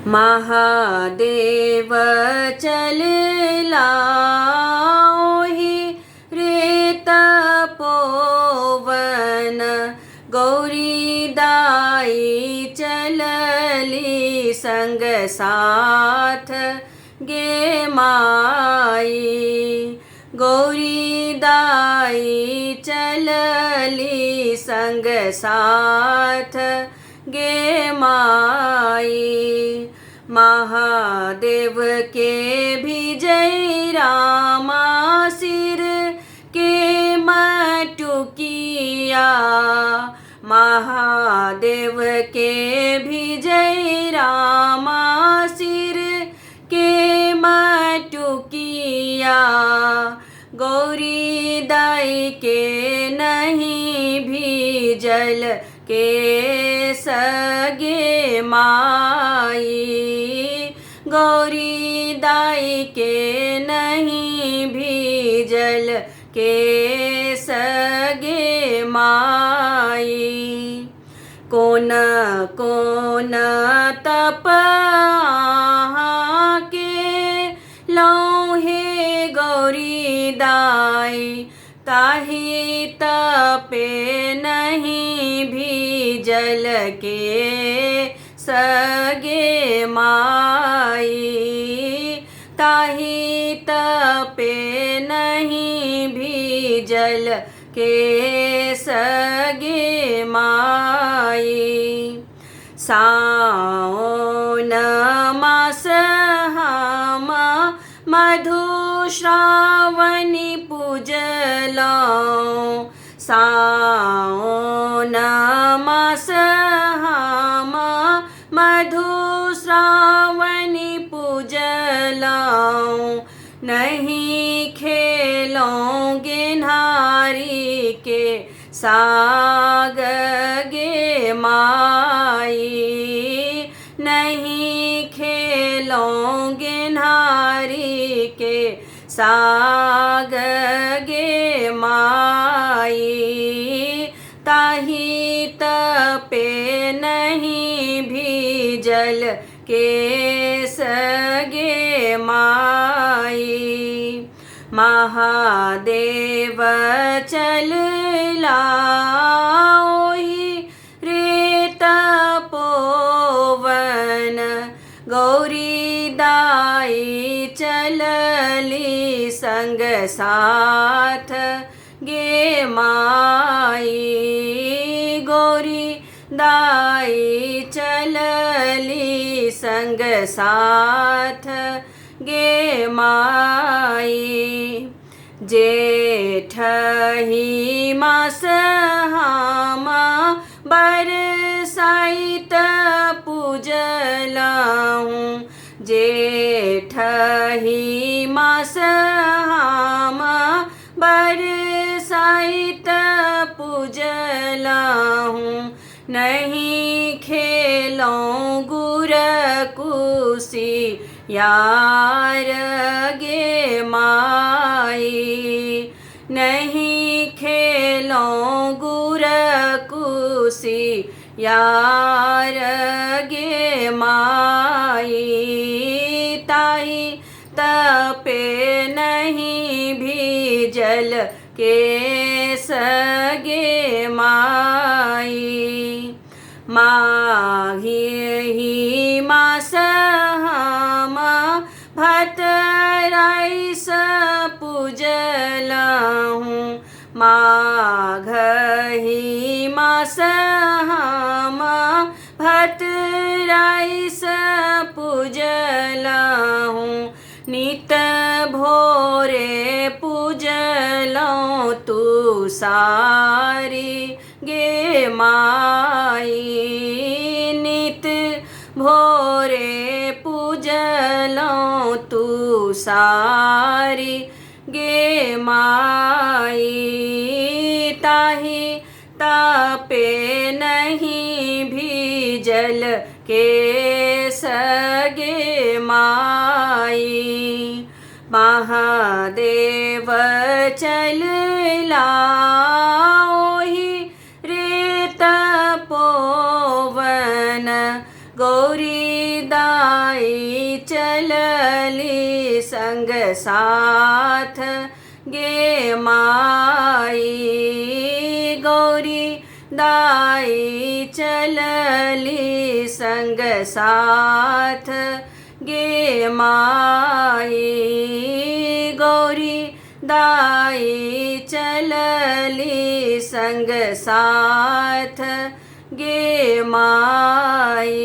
महादेव चलला ओहि रे तपोवन, गौरी दाई चलली संग साथ गे माई। गौरी दाई चलली संग साथ गे माई। महादेव के विजय रामा सिर के मटुकिया। महादेव के विजय रामा सिर के मटुकिया। गौरी दाई के नहीं भीजल के सगे माई। गौरी दाई के नहीं भीजल के सगे माई। कौन कौन तप के लौहे गौरी दाई, ताहि तपे नहीं भीजल के सगे माई। ताहि तपे नहीं भीजल के सगे माई। साओन मास हम मधु श्रावणी पूजलौं। साओन मास हम मधु श्रावणी पूजलौं। नहीं खेलोंगे नारी के साग गे माई। नहीं खेलोंगे नारी के साग गे माई। ताहि तपे नहीं भीजल के सगे माई। महादेव चलला ओहि रे तपोवन, गौरी दाई चलली संग साथ गे माई। गौरी दाई चलली संग साथ गे माई। जेठ ही मास हम बरसाइत पूजलहूँ। जेठ ही मास हम बरसाइत पूजलहूँ। नहीं खेलों गुर कुशी यार गे माई। नहीं खेलों गुर कुशी यार गे माई। ताहि तपे नहीं भीजल के सगे माई। माघी मास हम भतराइस पूजलहूँ। माघही मास हम भतराइस पूजलहूँ। नित भोरे पूजलौं तू सारी गे माई। नित भोरे पूजलौं तू सारी गे माई। ताहि तपे नहीं भीजल के सगे माई। महादेव चलला ओहि रे तपोवन, गौरी दाई चलली संग साथ गे माई गौरी दाई चलली संग साथ गे माई गौरी दाई चलली संग साथ गे माई।